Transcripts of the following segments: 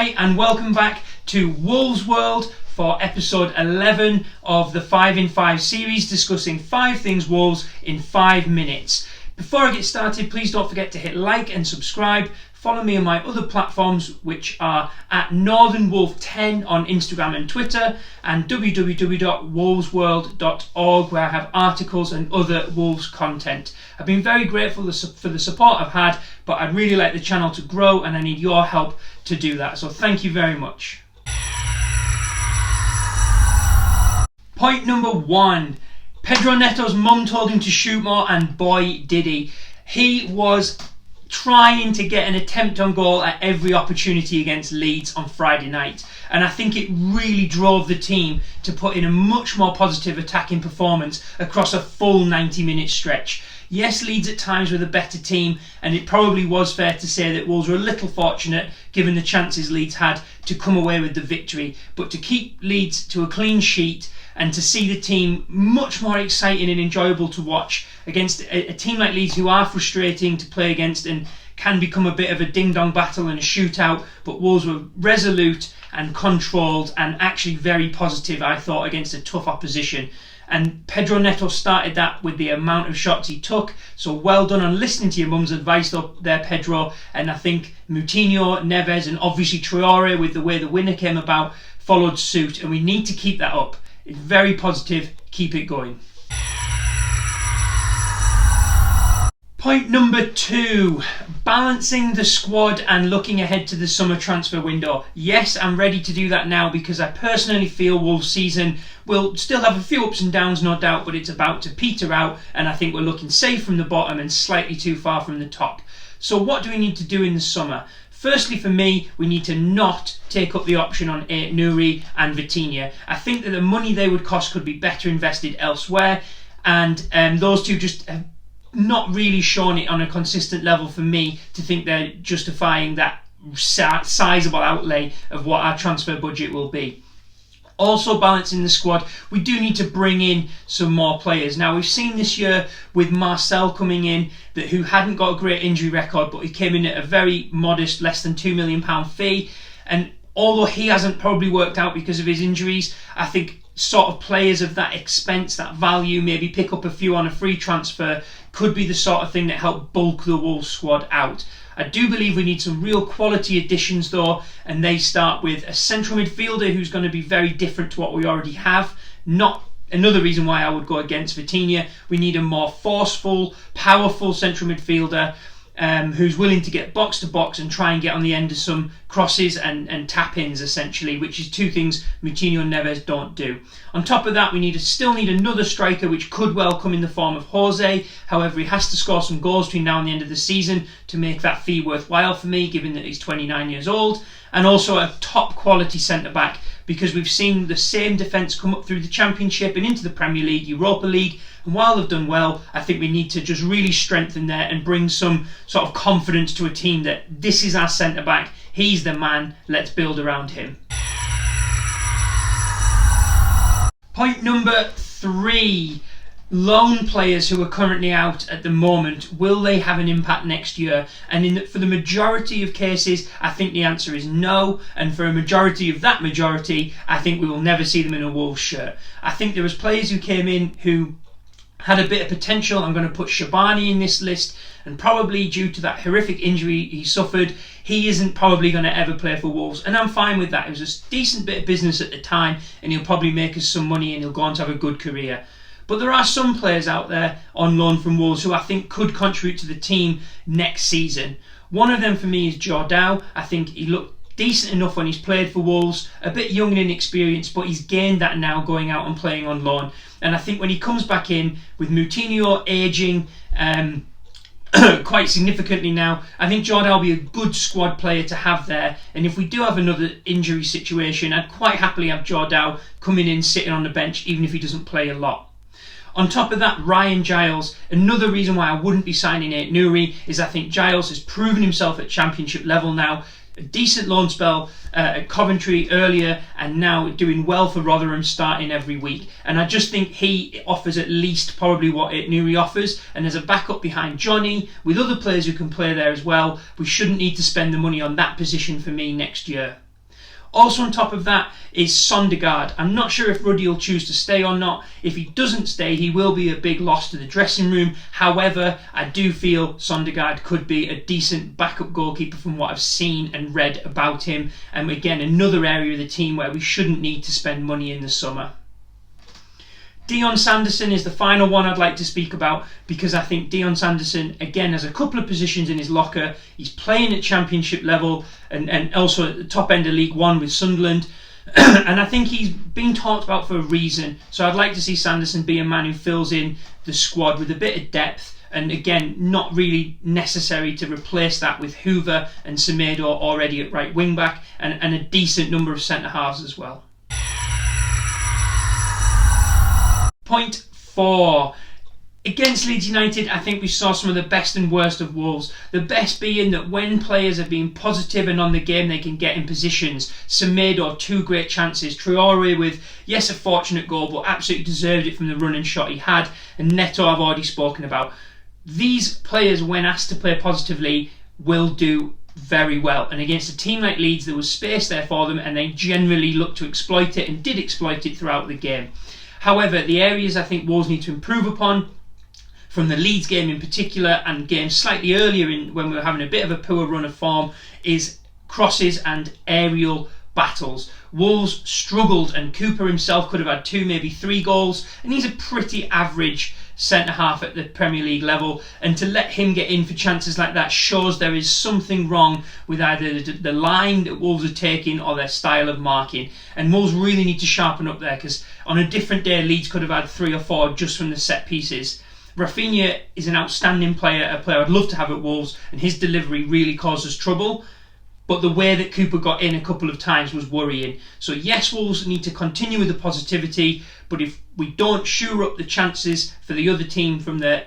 Hi and welcome back to Wolves World for episode 11 of the 5 in 5 series, discussing 5 things Wolves in 5 minutes. Before I get started, please don't forget to hit like and subscribe. Follow me on my other platforms, which are at northernwolf10 on Instagram and Twitter, and www.wolvesworld.org, where I have articles and other Wolves content. I've been very grateful for the support I've had, but I'd really like the channel to grow and I need your help to do that. So thank you very much. Point number 1. Pedro Neto's mum told him to shoot more, and boy did he. He was trying to get an attempt on goal at every opportunity against Leeds on Friday night, and I think it really drove the team to put in a much more positive attacking performance across a full 90-minute stretch. Yes, Leeds at times were the better team, and it probably was fair to say that Wolves were a little fortunate given the chances Leeds had to come away with the victory, but to keep Leeds to a clean sheet and to see the team much more exciting and enjoyable to watch against a team like Leeds, who are frustrating to play against and can become a bit of a ding-dong battle and a shootout, but Wolves were resolute and controlled and actually very positive, I thought, against a tough opposition. And Pedro Neto started that with the amount of shots he took, so well done on listening to your mum's advice there, Pedro. And I think Moutinho, Neves and obviously Traore, with the way the winner came about, followed suit, and we need to keep that up. It's very positive, keep it going. Point number 2, balancing the squad and looking ahead to the summer transfer window. Yes, I'm ready to do that now because I personally feel Wolves' season will still have a few ups and downs, no doubt, but it's about to peter out, and I think we're looking safe from the bottom and slightly too far from the top. So what do we need to do in the summer? Firstly, for me, we need to not take up the option on Nouri and Vitinha. I think that the money they would cost could be better invested elsewhere, and those two just have not really shown it on a consistent level for me to think they're justifying that sizable outlay of what our transfer budget will be. Also, balancing the squad, we do need to bring in some more players. Now, we've seen this year with Marcel coming in, who hadn't got a great injury record, but he came in at a very modest, less than £2 million fee. And although he hasn't probably worked out because of his injuries, I think sort of players of that expense, that value, maybe pick up a few on a free transfer, could be the sort of thing that help bulk the Wolves squad out. I do believe we need some real quality additions though, and they start with a central midfielder who's going to be very different to what we already have. Not another reason why I would go against Vitinha. We need a more forceful, powerful central midfielder who's willing to get box to box and try and get on the end of some crosses and tap-ins, essentially, which is two things Moutinho and Neves don't do. On top of that, we still need another striker, which could well come in the form of Jose. However, he has to score some goals between now and the end of the season to make that fee worthwhile for me, given that he's 29 years old. And also a top quality centre-back, because we've seen the same defence come up through the Championship and into the Premier League, Europa League, and while they've done well, I think we need to just really strengthen there and bring some sort of confidence to a team that this is our centre-back, he's the man, let's build around him. Point number 3. Loan players who are currently out at the moment, will they have an impact next year? And for the majority of cases, I think the answer is no. And for a majority of that majority, I think we will never see them in a Wolves shirt. I think there was players who came in who had a bit of potential. I'm going to put Shabani in this list, and probably due to that horrific injury he suffered, he isn't probably going to ever play for Wolves, and I'm fine with that. It was a decent bit of business at the time, and he'll probably make us some money and he'll go on to have a good career. But there are some players out there on loan from Wolves who I think could contribute to the team next season. One of them for me is Jordao. I think he looked decent enough when he's played for Wolves, a bit young and inexperienced, but he's gained that now going out and playing on loan. And I think when he comes back in, with Moutinho ageing quite significantly now, I think Jordao will be a good squad player to have there. And if we do have another injury situation, I'd quite happily have Jordao coming in, sitting on the bench, even if he doesn't play a lot. On top of that, Ryan Giles, another reason why I wouldn't be signing Nouri is I think Giles has proven himself at Championship level now. A decent loan spell at Coventry earlier, and now doing well for Rotherham, starting every week. And I just think he offers at least probably what Nouri offers. And as a backup behind Johnny, with other players who can play there as well, we shouldn't need to spend the money on that position for me next year. Also on top of that is Sondergaard. I'm not sure if Ruddy will choose to stay or not. If he doesn't stay, he will be a big loss to the dressing room. However, I do feel Sondergaard could be a decent backup goalkeeper from what I've seen and read about him. And again, another area of the team where we shouldn't need to spend money in the summer. Dion Sanderson is the final one I'd like to speak about, because I think Dion Sanderson, again, has a couple of positions in his locker. He's playing at championship level and also at the top end of League One with Sunderland. And I think he's been talked about for a reason. So I'd like to see Sanderson be a man who fills in the squad with a bit of depth. And again, not really necessary to replace that with Hoover and Semedo already at right wing back, and a decent number of centre halves as well. Point 4. Against Leeds United, I think we saw some of the best and worst of Wolves. The best being that when players are being positive and on the game, they can get in positions. Semedo, 2 great chances. Traore with, yes, a fortunate goal, but absolutely deserved it from the run and shot he had. And Neto, I've already spoken about. These players, when asked to play positively, will do very well. And against a team like Leeds, there was space there for them, and they generally looked to exploit it and did exploit it throughout the game. However, the areas I think Wolves need to improve upon, from the Leeds game in particular and games slightly earlier when we were having a bit of a poor run of form, is crosses and aerial battles. Wolves struggled, and Cooper himself could have had 2, maybe 3 goals, and he's a pretty average centre-half at the Premier League level, and to let him get in for chances like that shows there is something wrong with either the line that Wolves are taking or their style of marking. And Wolves really need to sharpen up there, because on a different day Leeds could have had 3 or 4 just from the set pieces. Rafinha is an outstanding player, a player I'd love to have at Wolves, and his delivery really causes trouble. But the way that Cooper got in a couple of times was worrying. So yes, Wolves need to continue with the positivity, but if we don't shore up the chances for the other team from the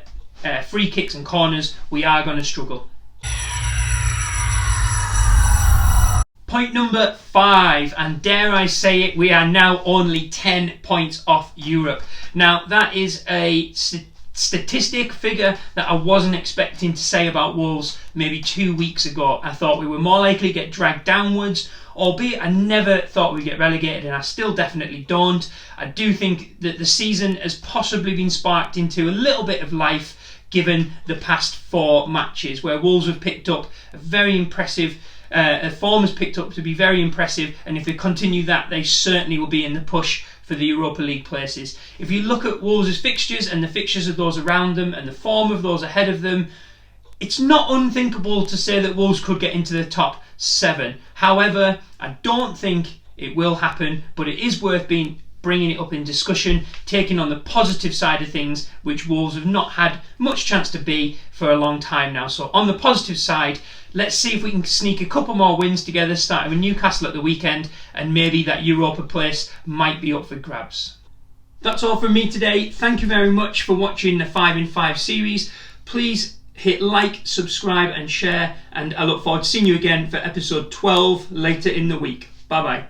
free kicks and corners, we are going to struggle. Point number 5, and dare I say it, we are now only 10 points off Europe. Now that is a statistic figure that I wasn't expecting to say about Wolves maybe 2 weeks ago. I thought we were more likely to get dragged downwards, albeit I never thought we'd get relegated, and I still definitely don't. I do think that the season has possibly been sparked into a little bit of life given the past 4 matches, where Wolves have picked up a very impressive form has picked up to be very impressive, and if they continue that, they certainly will be in the push for the Europa League places. If you look at Wolves' fixtures and the fixtures of those around them and the form of those ahead of them, it's not unthinkable to say that Wolves could get into the top 7. However, I don't think it will happen, but it is worth bringing it up in discussion, taking on the positive side of things, which Wolves have not had much chance to be for a long time now. So on the positive side, let's see if we can sneak a couple more wins together, starting with Newcastle at the weekend, and maybe that Europa place might be up for grabs. That's all from me today. Thank you very much for watching the 5 in 5 series. Please hit like, subscribe and share, and I look forward to seeing you again for episode 12 later in the week. Bye bye.